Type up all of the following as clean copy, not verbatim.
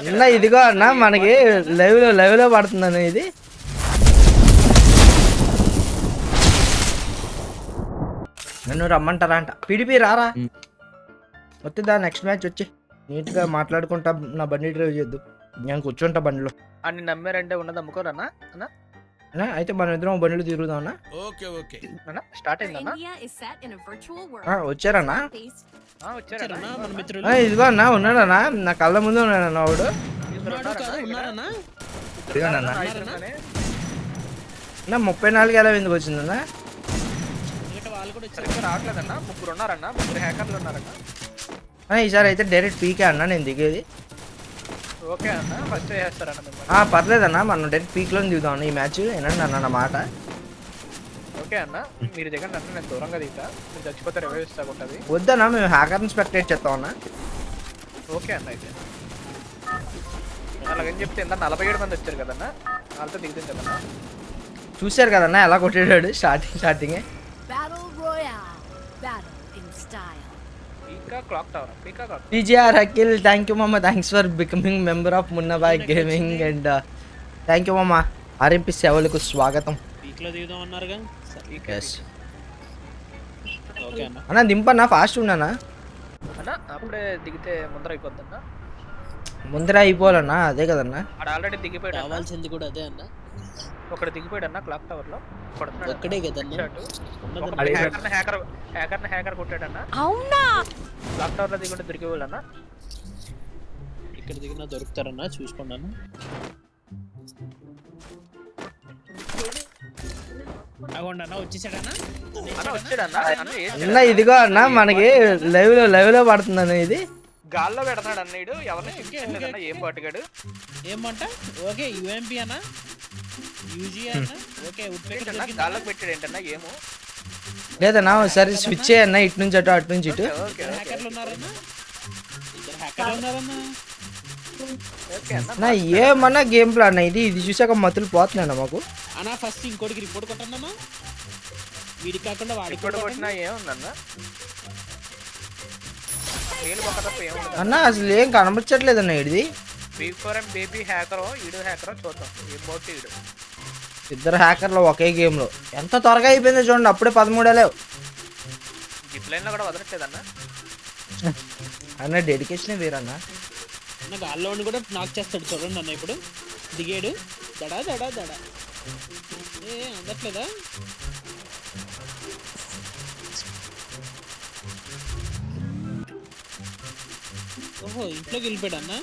అన్న ఇదిగో అన్న మనకి లైవ్ లో పడుతుందన్న ఇది. నన్ను రమ్మంటారా అంట. పిడిపి రారా వస్తుందా నెక్స్ట్ మ్యాచ్ వచ్చి నీట్ గా మాట్లాడుకుంటా నా బండి డ్రైవ్ చేద్దు. నేను కూర్చుంటా బండిలో. అన్ని నమ్మారంటే ఉన్నది అమ్ముకోరన్నా అన్న. అయితే మనం ఇద్దరం బండిలో తిరుగుదాం అన్న. స్టార్ట్ అయిందన్నా. వచ్చారన్నా వచ్చారన్నా మన మిత్రులు. ఇదిగో అన్న ఉన్నాడన్నా నా కళ్ళ ముందు ఉన్నాడన్నా వాడు. నా 34 ఎలా ఎందుకు వచ్చిందన్నా? రావట్లేదన్నా. ముగ్గురు ఉన్నారన్నా. ముగ్గురు హ్యాకర్లు ఉన్నారన్నా. ఈసారి అయితే డైరెక్ట్ పీకే అన్నా నేను దిగేది. ఓకే అన్న ఫస్ట్ చేస్తారన్న. పర్లేదన్నా మనం డైరెక్ట్ పీక్ లో దిగుదాం ఈ మ్యాచ్. ఏనండి అన్న నా మాట. ఓకే అన్న మీరు దిగండి అన్న. నేను దూరంగా దిగుతా. మీరు చచ్చిపోతే రివైవ్ ఇస్తా ఉంటుంది. వద్దన్నా మేము హ్యాకర్ని స్పెక్టేట్ చేస్తాం అన్న. ఓకే అన్న అయితే అలాగని చెప్తే ఎంత 47 మంది వచ్చారు కదన్నా. వాళ్ళతో దిగుతుంది కదన్నా. చూశారు కదన్నా ఎలా కొట్టాడు starting. PGR Akhil, thank you mama, thanks for becoming member of Munnabai Gaming and thank you mama. RMP సేవలకు స్వాగతం. పీక్లో దిగుదాం అన్నారుగా. yes ఓకే అన్న. అన్న దింపన్నా ఫాస్ట్ ఉన్నానా అన్న. అప్పుడే దిగితే ముందర అయిపోద్దన్నా. ముందర అయిపోవాలన్నా అదే కదన్నా. అక్కడ ఆల్రెడీ దిగిపోయాడు. కావాల్సింది కూడా అదే అన్న. ఒకటి దిగిపోయాడు అన్న క్లాక్ టవర్ లో. ఒక్కడే కదన్నా. హ్యాకర్ కొట్టాడన్నా. అవునా క్లాక్ టవర్ లో దిగుంటే దొరికేవాళ్ళన్నా. ఇక్కడ దిగినా దొరుకుతారన్నా చూసుకున్నాను. అన్న ఇదిగో అన్న మనకి లైవ్ లో పడుతుందన్న ఇది. గాల్లో పెడతాడు అన్న. ఇడు ఎవరిని ఏం పాటుగాడు ఏమంట. ఓకే యుఎంపి అన్న. యూజీ అన్న. ఓకే గాల్లోకి పెట్టాడు ఏంటన్నా. ఏమో లేదన్నా ఒకసారి స్విచ్ చేయన్న. ఇటు నుంచి అటు అటు నుంచి ఇటు. హ్యాకర్లు ఉన్నారన్నా. ఇద్దరు హ్యాకర్లు ఉన్నారన్నా. నా ఏమన్నా గేమ్ ప్లాన్ ఇది చూసాక మతులు పోతున్నాను మాకు. అన్నా ఫస్ట్ ఇంకోటికి రిపోర్ట్ కొట్టన్నా. వీడికి కాకుండా వాడికి కొట్టినా ఏముందన్నా. అన్న అసలు ఏం కనపరచట్లేదన్న ఇది. బేబీ హ్యాకర్ ఈడు హ్యాకర్ చూద్దాం. ఏం బోట్ ఈడు. ఇద్దరు హ్యాకర్లు ఒకే గేమ్ లో. ఎంత త్వరగా అయిపోయిందో చూడండి. అప్పుడే 13 జిప్ లైన్ లో కూడా వదలట్లేదన్నా. అన్న డెడికేషన్ వేరన్నా. అన్న గాల్లో ఉండి కూడా నాక్ చేస్తాడు చూడండి అన్న. ఇప్పుడు దిగాడు. దడా దడా దడా అందట్లేదా. ఓహో ఇంట్లోకి వెళ్ళిపోయాడు అన్న.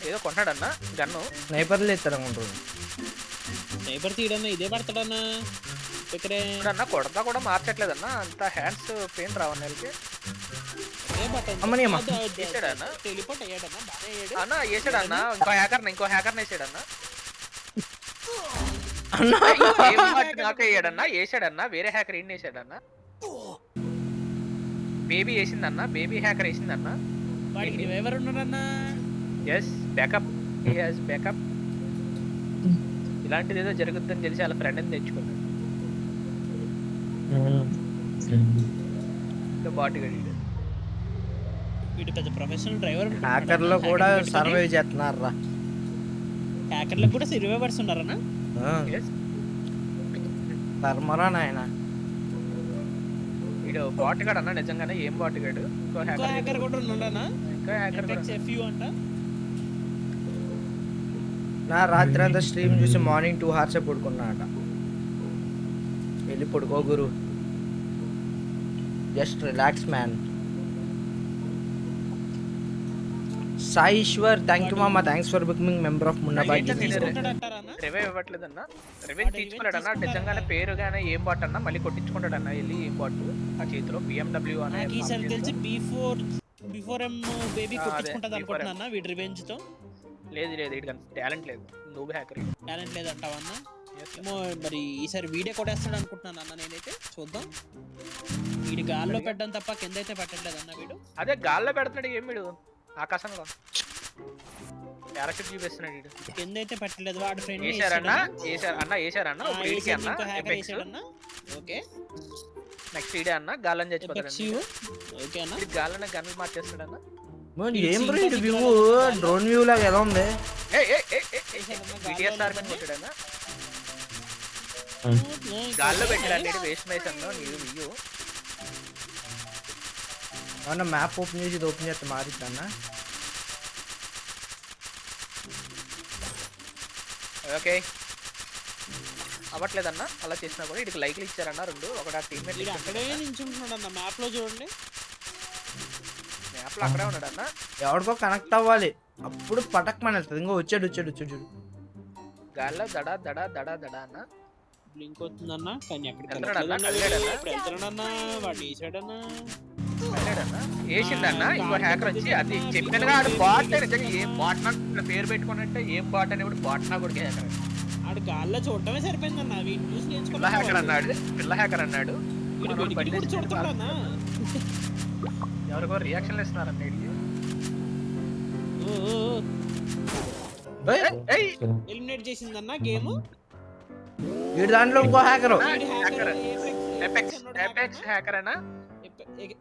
ఏదో కొంటాడన్నా గన్ను. స్నైపర్లు ఇస్తారనుకుంటారు. స్నైపర్ తీయడన్నా ఇదే పడతాడన్నా. ఇక్కడే అన్న కొడతా కూడా మార్చట్లేదన్నా. అంత హ్యాండ్స్ పెయిన్ రావన్నకి. టెలిపోర్ట్ అయ్యాడన్నా. బాగా అయ్యాడు అన్న. వేసాడన్నా. ఇంకో హ్యాకర్ని వేసాడన్నా. నాకు వేయడన్నా. వేసాడన్నా. వేరే హ్యాకర్ ఏం వేసాడన్నా. బేబీ వేసిందన్నా. బేబీ హ్యాకర్ వేసిందన్నా. వాడికి రివైవర్ ఉన్నాడన్నా. Yes backup. He has backup. ఇలాంటిది ఏదో జరుగుతుందని తెలిసి వాళ్ళ ఫ్రెండ్ని తెచ్చుకున్నాడు. వీడు పెద్ద ప్రొఫెషనల్ డ్రైవర్. హ్యాకర్లు కూడా సర్వైవ్ చేస్తున్నారా. హ్యాకర్లకు కూడా రివైవర్స్ ఉన్నారన్నా. కర్మరా నాయన. వీడు బాట్గాడు అన్న. నిజంగానే ఏం బాట్గాడు. ఇంకో హ్యాకర్ కూడా ఉన్నాడన్నా. ఇంకో హ్యాకర్ అంట. నా రాత్రి అంతా స్ట్రీమ్ చూసి మార్నింగ్ 2 hours పడుకున్నా అట. వెళ్ళి పడుకో గురు. Just relax man. Saiswar thank you మామా. Thanks for becoming member of Munnabhai. Revive ఇవ్వట్లేదన్నా. రివైవ్ తీసుకున్నాడన్నా. నిజంగానే పేరుగానే ఏం బాట్ అన్నా. మళ్ళీ కొట్టించుకుంటాడన్నా వెళ్ళి ఏం బాట్ ఆ చేతిలో. BMW అనే తెలిసి బిఫోర్ బేబీ కొట్టించుకుంటది అనుకుంటున్నా వీడి రివెంజ్ తో. లేదు ఇటు టాలెంట్ లేదు. నువ్వు హ్యాకర్ టాలెంట్ లేదు అంటావా అన్న. ఏమో మరి ఈసారి వీడియో కొట్టేస్తాడు అనుకుంటున్నాను అన్న. నేనైతే చూద్దాం. వీడి గాల్లో పెట్టడం తప్ప కింద అయితే పెట్టట్లేదు అన్న. వీడు అదే గాల్లో పెడుతున్నాడు. ఏం వీడు ఆకాశంలో పారాషూట్ చూపిస్తున్నాడు. వీడు కింద అయితే పెట్టలేదు. వాడు ఫ్రెండ్ వేసారన్నా. ఓకే నెక్స్ట్ ఈడే అన్న గాలని ఎపెక్స్ చచ్చిపోతాడు ఓకే అన్న గాలని గన్నులు మార్చేస్తాడు అన్న ఏం బ్రో ఇది వ్యూ డ్రోన్ వ్యూ లాగా ఎలా ఉంది? BTS ఆర్మీ కొట్టాడన్న గాల్లో పెట్టాడు వేస్ట్ మైస్ అన్న నీవు వ్యూ అన్న మ్యాప్ ఓపెన్ చేసి ఇది ఓపెన్ చేస్తే మారిద్దన్న. ఓకే అవ్వట్లేదన్న అలా చేసినా కూడా ఇక్కడికి లైక్లు ఇచ్చారన్న 2 ఒకటి ఆ టీమ్మేట్ వీడు అక్కడే నించుంటున్నాడు అన్న మ్యాప్ లో చూడండి మ్యాప్ లో అక్కడే ఉన్నాడు అన్న ఎవరికో కనెక్ట్ అవ్వాలి అప్పుడు పటక్ మనస్తుంది. ఇంకో వచ్చాడు చూడు గాల్లో దడ దడ దడ దడ అన్న బ్లింక్ అవుతుందన్న కానీ అక్కడికి వెళ్తున్నాడన్నా, వెళ్ళట్లేదన్న ఇప్పుడు వెళ్తున్నాడన్నా వాడు వేసాడన్నా వెళ్ళాడన్నా వేసిందన్న ఇంకో హ్యాకర్ వచ్చి అది చెప్పినగా ఆడు బాట్ నిజంగా ఏం బాట్ నా పేరు పెట్టుకున్నట్టే ఏం బాట్ అని ఇప్పుడు బాట్ నా కొడుకు హ్యాకర్ ఆడు గాల్లో చూడటమే సరిపోయిందన్న వీడిని చూసి పిల్ల హ్యాకర్ అన్నాడు వీడికి కూడా చూడతాడన్నా ఎవరికో రియాక్షన్లు ఇస్తున్నారన్న వీడికి ఎలిమినేట్ చేసిందన్న గేమ్ వీడి దాంట్లో ఇంకో హ్యాకర్ ఎపెక్స్ హ్యాకర్ అన్న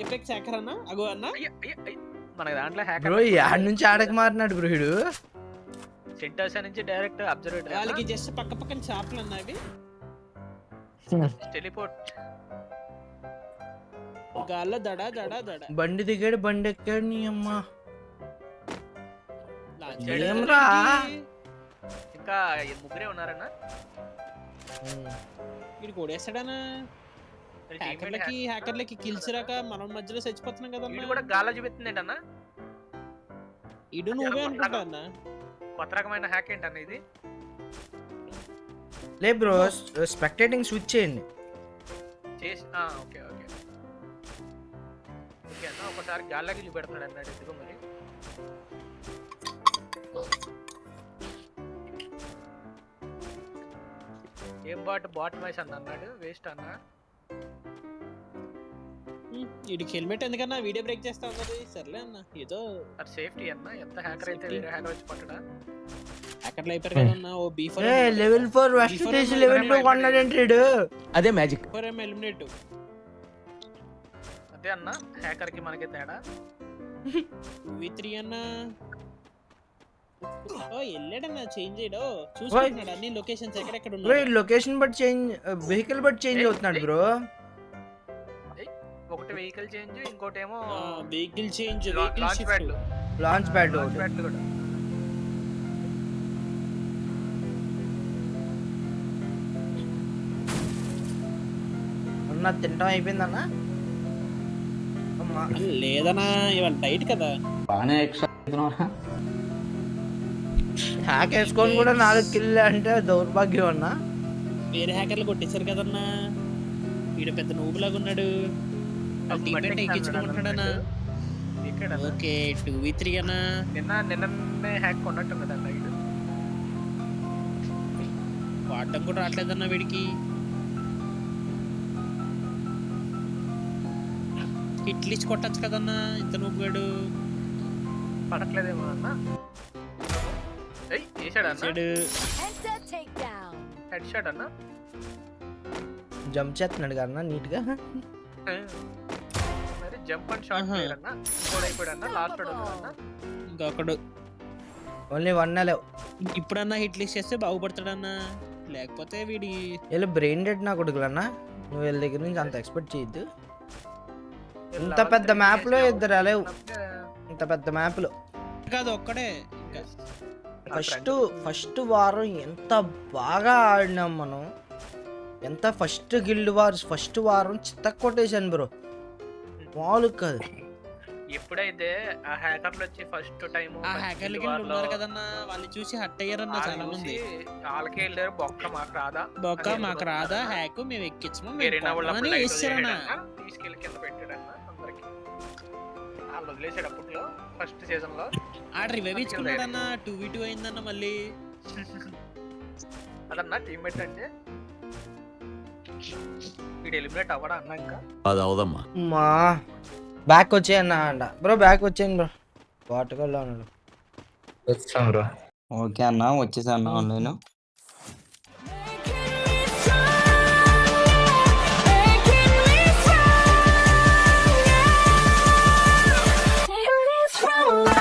ఎపెక్స్ హ్యాకర్ అన్న అగో అన్న మన దాంట్లో హ్యాకర్ బ్రో ఆడ నుంచి ఆడకి మారినాడు బ్రో వీడు. సెంటర్స్ నుంచి డైరెక్ట్ అబ్జర్వేటర్ వాళ్ళకి జస్ట్ పక్క పక్కన షాపులు అన్న అవి టెలిపోర్ట్ గాల్లో దడ దడ దడ బండి దిగాడు బండి ఎక్కాడు నీ అమ్మ. లాంచ్ ఏమ్రా? ఇంకా ముగ్గురే ఉన్నారన్న వీడు కొడేస్తాడనా హ్యాకర్లకి కిల్స్ రాక మనం మధ్యలో చచ్చిపోతున్నాం కదా వీడు కూడా గాల్లో చూపిస్తుంది ఏంటన్నా ఇడు నువ్వే అనుకుంటా అన్న కొత్త రకమైన హ్యాక్ ఏంటన్న ఇది లే బ్రో స్పెక్టేటింగ్ స్విచ్ చేయండి. చేసి ఓకే ఓకే ఓకే అన్న ఒకసారి గాల్లోకి చూపెడుతున్నాడు అన్నాడు ఎందుకు మరి ఏం బాట్ మైస్ అన్న అన్నాడు వేస్ట్ అన్న వీడికి హెల్మెట్ ఎందుకన్నా వీడియో బ్రేక్ చేస్తా ఉన్నది సర్లే అన్న ఏదో అది సేఫ్టీ అన్న ఎంత హ్యాకర్ అయితే వేరే హ్యాకర్ వచ్చి పట్టడా హ్యాకర్లు అయిపోయారు కదన్నా ఓ B4 లెవెల్ 4 వెస్ట్ తీసి లెవెల్ 2 కొన్నాడంటాడు. అదే మ్యాజిక్. ఎలిమినేట్ అదే అన్న హ్యాకర్ కి మనకి తేడా 2v3 అన్న ఓ ఎల్లాడన్నా చేంజ్ చేయడో చూసుకుంటున్నాడు అన్ని లొకేషన్స్ ఎక్కడెక్కడ బ్రో ఉన్నాయి location but change vehicle but change అవుతున్నాడు బ్రో. ఒకటి వెహికల్ చేంజ్ ఇంకోటి ఏమో vehicle change launch pad launch pad కూడా అన్న తింటాం అయిపోయిందన్న. అమ్మా లేదన్నా ఇవాళ టైట్ కదా బాగానే ఎక్స్ట్రా హ్యాక్ వేసుకొని కూడా 4 కిల్ అంటే దౌర్భాగ్యం అన్న. వేరే హ్యాకర్లు కొట్టేశారు కదన్నా వీడు పెద్ద నూబులాగా ఉన్నాడు టీమేట్ ఎక్కించుకుంటున్నాడన్నా ఇక్కడ ఓకే 2v3 అన్నా నిన్ననే హ్యాక్ కొన్నట్టు కదన్న ఇది వాడటం కూడా రావట్లేదన్నా వీడికి హిట్లు ఇచ్చి కొట్టచ్చు కదన్నా ఇంత నూపుగాడు పడట్లేదేమో అన్న వేసాడన్న హెడ్ షాట్ అన్న జంప్ చేస్తున్నాడు కదన్నా నీట్ గా. మరి జంప్ అండ్ షాట్ ప్లేయర్ అన్న ఇంకోటి అయిపోయాడన్న లాస్ట్ అన్న ఇంకొకడు ఓన్లీ 1 లేవు. ఇప్పుడన్నా హిట్ లిస్ట్ చేస్తే బాగుపడతాడన్నా లేకపోతే వీడి వీళ్ళు బ్రెయిన్ డెడ్ నా కొడుకులన్నా. నువ్వు వీళ్ళ దగ్గర నుంచి అంత ఎక్స్పెక్ట్ చేయొద్దు. ఇంత పెద్ద మ్యాప్ లో ఇద్దరు అలేవు. ఇంత పెద్ద మ్యాప్ లో కాదు ఒక్కడే ఇంకా ఫస్ట్ వారం ఎంత బాగా ఆడినాం మనం. ఎంత ఫస్ట్ గిల్డ్ వార్స్ ఫస్ట్ వారం చిత్త కొట్టేశాను బ్రో మామూలు కాదు. ఎప్పుడైతే ఆ హ్యాకర్లు వచ్చి ఫస్ట్ టైం ఆ హ్యాకర్లకి ఉన్నారు కదన్నా వాళ్ళు చూసి హట్ అయ్యారన్న చాలా మంది వాళ్ళకి వెళ్ళారు బొక్క మాకు రాదా హ్యాక్ మేము ఎక్కించము వేసారన్న వేసారన్నా తీసుకెళ్ళి కింద పెట్టాడన్న అందరికి వాళ్ళు వదిలేసాడు అప్పట్లో ఫస్ట్ సీజన్ లో ఆడ రివైవ్ ఇచ్చుకున్నాడన్నా 2v2 అయిందన్న మళ్ళీ అదన్నా టీమ్మేట్ అంటే వీడు ఎలిమినేట్ అవ్వడా అన్నా ఇంకా అది అవదమ్మా మా బ్యాక్ వచ్చేయన్నా అంట బ్రో. బ్యాక్ వచ్చేయండి బ్రో. వాటర్లో ఉన్నాడు. వచ్చాం బ్రో. ఓకే అన్న వచ్చేసా అన్న ఆన్లైన్ life.